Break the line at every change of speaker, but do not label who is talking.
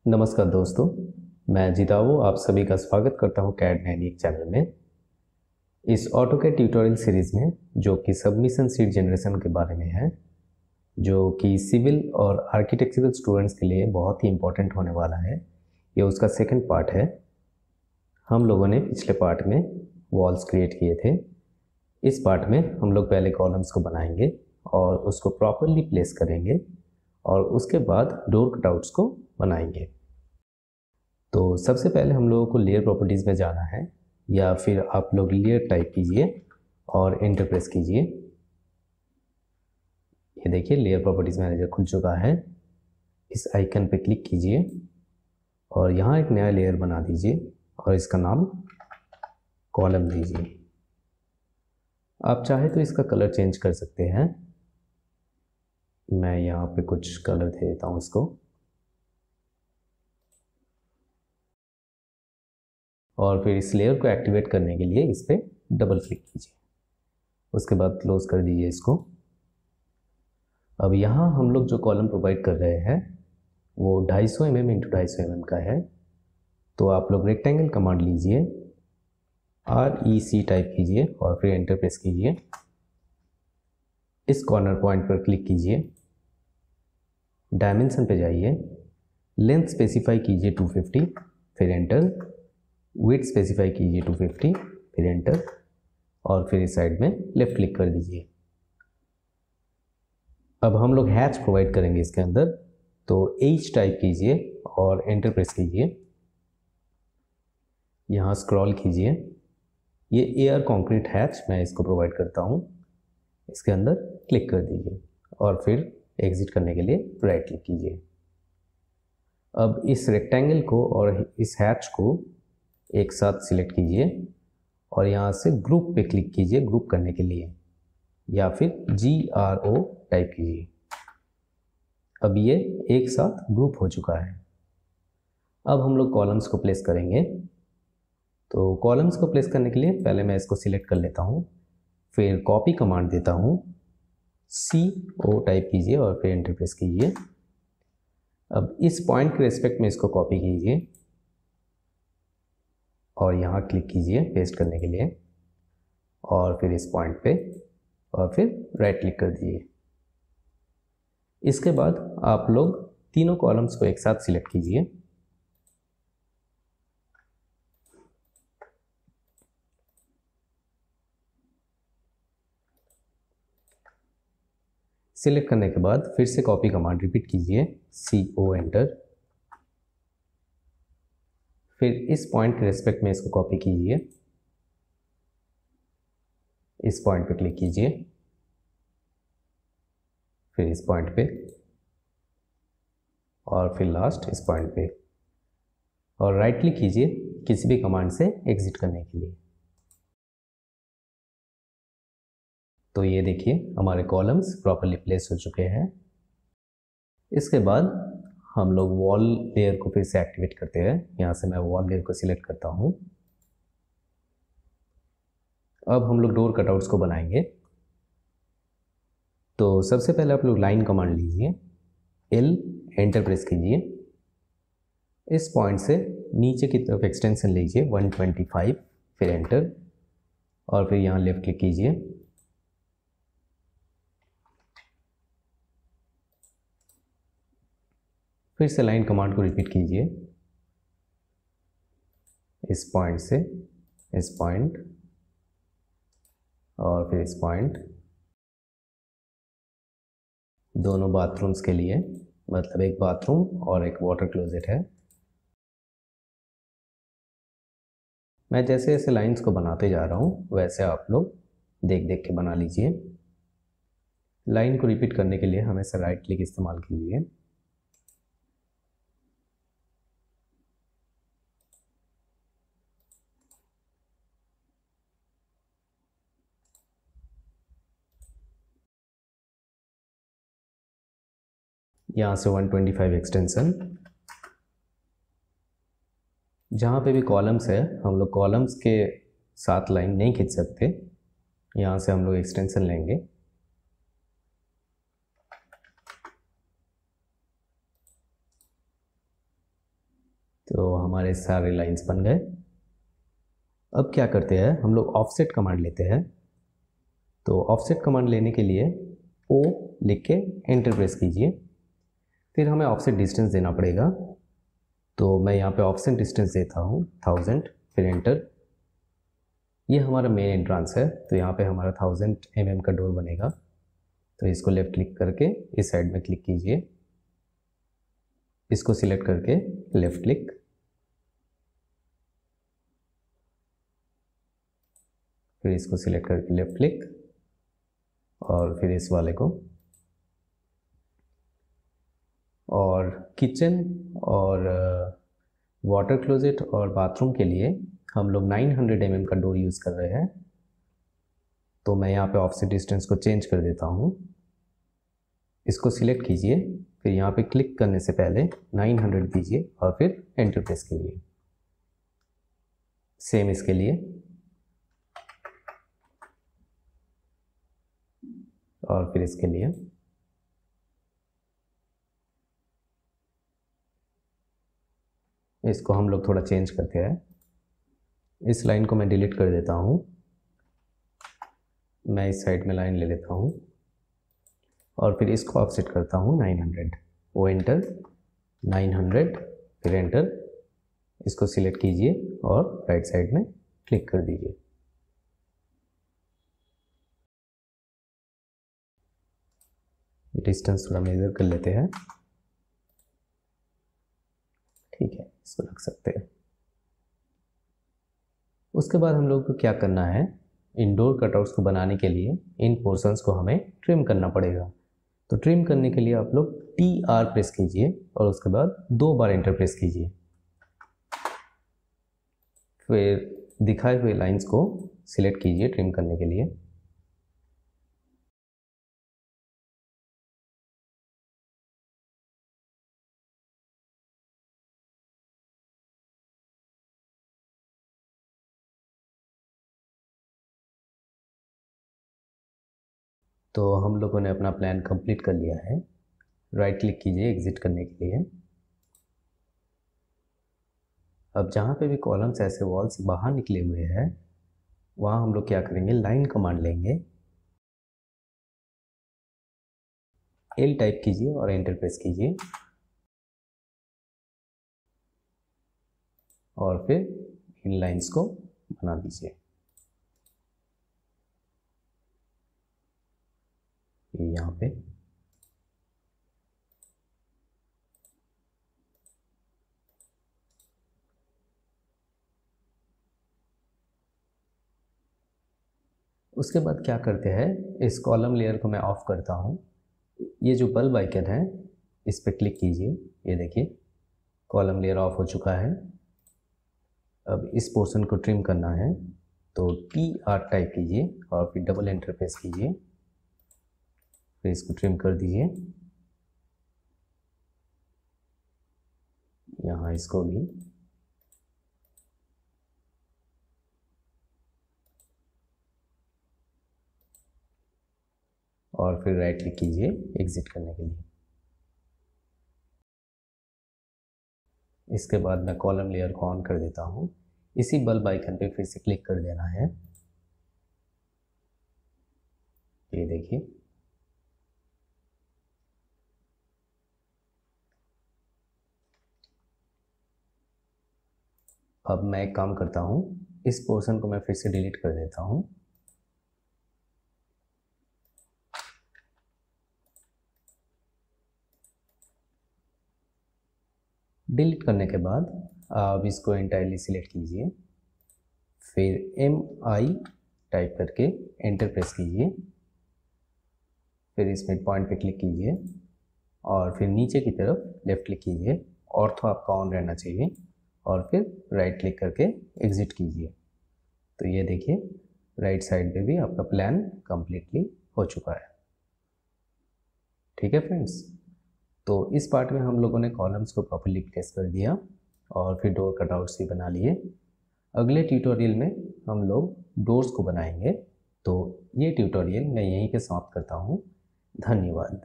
नमस्कार दोस्तों, मैं जितावो आप सभी का स्वागत करता हूं कैड मैनिक चैनल में। इस ऑटोकैड ट्यूटोरियल सीरीज़ में जो कि सबमिशन सीट जनरेशन के बारे में है, जो कि सिविल और आर्किटेक्चरल स्टूडेंट्स के लिए बहुत ही इम्पोर्टेंट होने वाला है। ये उसका सेकंड पार्ट है। हम लोगों ने पिछले पार्ट में वॉल्स क्रिएट किए थे। इस पार्ट में हम लोग पहले कॉलम्स को बनाएंगे और उसको प्रॉपरली प्लेस करेंगे और उसके बाद डोर कटआउट्स को बनाएंगे। तो सबसे पहले हम लोगों को लेयर प्रॉपर्टीज़ में जाना है, या फिर आप लोग लेयर टाइप कीजिए और एंटर प्रेस कीजिए। ये देखिए लेयर प्रॉपर्टीज़ मैनेजर खुल चुका है। इस आइकन पे क्लिक कीजिए और यहाँ एक नया लेयर बना दीजिए और इसका नाम कॉलम दीजिए। आप चाहे तो इसका कलर चेंज कर सकते हैं। मैं यहाँ पे कुछ कलर दे देता हूँ इसको, और फिर इस लेयर को एक्टिवेट करने के लिए इस पर डबल क्लिक कीजिए। उसके बाद क्लोज कर दीजिए इसको। अब यहाँ हम लोग जो कॉलम प्रोवाइड कर रहे हैं वो 250 mm इंटू 250 mm का है। तो आप लोग रेक्टेंगल कमांड लीजिए, REC टाइप कीजिए और फिर एंटर प्रेस कीजिए। इस कॉर्नर पॉइंट पर क्लिक कीजिए, डायमेंशन पे जाइए, लेंथ स्पेसिफाई कीजिए 250, फिर एंटर। विड्थ स्पेसिफाई कीजिए 250, फिर एंटर, और फिर इस साइड में लेफ्ट क्लिक कर दीजिए। अब हम लोग हैच प्रोवाइड करेंगे इसके अंदर, तो H टाइप कीजिए और एंटर प्रेस कीजिए। यहाँ स्क्रॉल कीजिए, ये एयर कंक्रीट हैच मैं इसको प्रोवाइड करता हूँ। इसके अंदर क्लिक कर दीजिए और फिर एग्जिट करने के लिए राइट क्लिक कीजिए। अब इस रेक्टेंगल को और इस हैच को एक साथ सिलेक्ट कीजिए और यहाँ से ग्रुप पे क्लिक कीजिए ग्रुप करने के लिए, या फिर GRO टाइप कीजिए। अब ये एक साथ ग्रुप हो चुका है। अब हम लोग कॉलम्स को प्लेस करेंगे। तो कॉलम्स को प्लेस करने के लिए पहले मैं इसको सिलेक्ट कर लेता हूँ, फिर कॉपी कमांड देता हूँ, CO टाइप कीजिए और फिर एंटर प्रेस कीजिए। अब इस पॉइंट के रेस्पेक्ट में इसको कॉपी कीजिए और यहाँ क्लिक कीजिए पेस्ट करने के लिए, और फिर इस पॉइंट पे और फिर राइट क्लिक कर दीजिए। इसके बाद आप लोग तीनों कॉलम्स को एक साथ सिलेक्ट कीजिए। सिलेक्ट करने के बाद फिर से कॉपी कमांड रिपीट कीजिए, CO एंटर। फिर इस पॉइंट के रेस्पेक्ट में इसको कॉपी कीजिए, इस पॉइंट पे क्लिक कीजिए, फिर इस पॉइंट पे, और फिर लास्ट इस पॉइंट पे, और राइट क्लिक कीजिए किसी भी कमांड से एग्जिट करने के लिए। तो ये देखिए हमारे कॉलम्स प्रॉपर्ली प्लेस हो चुके हैं। इसके बाद हम लोग वॉल लेयर को फिर से एक्टिवेट करते हैं। यहाँ से मैं वॉल लेयर को सिलेक्ट करता हूँ। अब हम लोग डोर कटआउट्स को बनाएंगे। तो सबसे पहले आप लोग लाइन कमांड लीजिए, L एंटर प्रेस कीजिए। इस पॉइंट से नीचे की तरफ एक्सटेंशन लीजिए 125, फिर एंटर, और फिर यहाँ लेफ्ट क्लिक कीजिए। फिर से लाइन कमांड को रिपीट कीजिए, इस पॉइंट से इस पॉइंट और फिर इस पॉइंट, दोनों बाथरूम्स के लिए, मतलब एक बाथरूम और एक वाटर क्लोजेट है। मैं जैसे जैसे लाइंस को बनाते जा रहा हूँ वैसे आप लोग देख देख के बना लीजिए। लाइन को रिपीट करने के लिए हमेशा राइट क्लिक इस्तेमाल कीजिए। यहाँ से 125 एक्सटेंशन। जहाँ पे भी कॉलम्स है हम लोग कॉलम्स के साथ लाइन नहीं खींच सकते, यहाँ से हम लोग एक्सटेंशन लेंगे। तो हमारे सारे लाइंस बन गए। अब क्या करते हैं, हम लोग ऑफसेट कमांड लेते हैं। तो ऑफसेट कमांड लेने के लिए ओ लिख के एंटर प्रेस कीजिए। फिर हमें ऑफसेट डिस्टेंस देना पड़ेगा। तो मैं यहाँ पे ऑफसेट डिस्टेंस देता हूँ 1000, फिर एंटर। ये हमारा मेन एंट्रांस है, तो यहाँ पे हमारा 1000 mm का डोर बनेगा। तो इसको लेफ्ट क्लिक करके इस साइड में क्लिक कीजिए, इसको सिलेक्ट करके लेफ्ट क्लिक, फिर इसको सिलेक्ट करके लेफ्ट क्लिक, और फिर इस वाले को। और किचन और वाटर क्लोजेट और बाथरूम के लिए हम लोग 900 mm का डोर यूज़ कर रहे हैं। तो मैं यहाँ पे ऑफसेट डिस्टेंस को चेंज कर देता हूँ। इसको सिलेक्ट कीजिए, फिर यहाँ पे क्लिक करने से पहले 900 दीजिए और फिर एंटर प्रेस कीजिए। सेम इसके लिए, और फिर इसके लिए। इसको हम लोग थोड़ा चेंज करते हैं। इस लाइन को मैं डिलीट कर देता हूँ। मैं इस साइड में लाइन ले लेता हूँ और फिर इसको ऑफसेट करता हूँ 900। वो एंटर 900, फिर एंटर। इसको सिलेक्ट कीजिए और राइट साइड में क्लिक कर दीजिए। डिस्टेंस थोड़ा मेजर कर लेते हैं। ठीक है, इसको रख सकते हैं। उसके बाद हम लोग को क्या करना है, इंडोर कटआउट्स को बनाने के लिए इन पोर्शंस को हमें ट्रिम करना पड़ेगा। तो ट्रिम करने के लिए आप लोग TR प्रेस कीजिए और उसके बाद 2 बार एंटर प्रेस कीजिए। फिर दिखाए हुए लाइंस को सिलेक्ट कीजिए ट्रिम करने के लिए। तो हम लोगों ने अपना प्लान कंप्लीट कर लिया है। राइट क्लिक कीजिए एग्जिट करने के लिए। अब जहाँ पे भी कॉलम्स ऐसे वॉल से बाहर निकले हुए हैं, वहाँ हम लोग क्या करेंगे, लाइन कमांड लेंगे, L टाइप कीजिए और एंटर प्रेस कीजिए, और फिर इन लाइंस को बना दीजिए। यहाँ पे उसके बाद क्या करते हैं, इस कॉलम लेयर को मैं ऑफ करता हूँ। ये जो बल्ब आइकन है इस पर क्लिक कीजिए। ये देखिए कॉलम लेयर ऑफ हो चुका है। अब इस पोर्शन को ट्रिम करना है, तो TR टाइप कीजिए और फिर डबल एंटर प्रेस कीजिए, फिर इसको ट्रिम कर दीजिए। यहाँ इसको भी, और फिर राइट क्लिक कीजिए एग्जिट करने के लिए। इसके बाद मैं कॉलम लेयर को ऑन कर देता हूँ। इसी बल्ब आइकन पे फिर से क्लिक कर देना है। ये देखिए अब मैं एक काम करता हूँ, इस पोर्शन को मैं फिर से डिलीट कर देता हूँ। डिलीट करने के बाद आप इसको एंटायरली सिलेक्ट कीजिए, फिर MI टाइप करके एंटर प्रेस कीजिए, फिर इस मिड पॉइंट पे क्लिक कीजिए और फिर नीचे की तरफ लेफ्ट क्लिक कीजिए। ऑर्थो आपका ऑन रहना चाहिए, और फिर राइट क्लिक करके एग्जिट कीजिए। तो ये देखिए राइट साइड पे भी आपका प्लान कंप्लीटली हो चुका है। ठीक है फ्रेंड्स, तो इस पार्ट में हम लोगों ने कॉलम्स को प्रॉपर्ली प्लेस कर दिया और फिर डोर कटआउट्स भी बना लिए। अगले ट्यूटोरियल में हम लोग डोर्स को बनाएंगे। तो ये ट्यूटोरियल मैं यहीं पे समाप्त करता हूँ। धन्यवाद।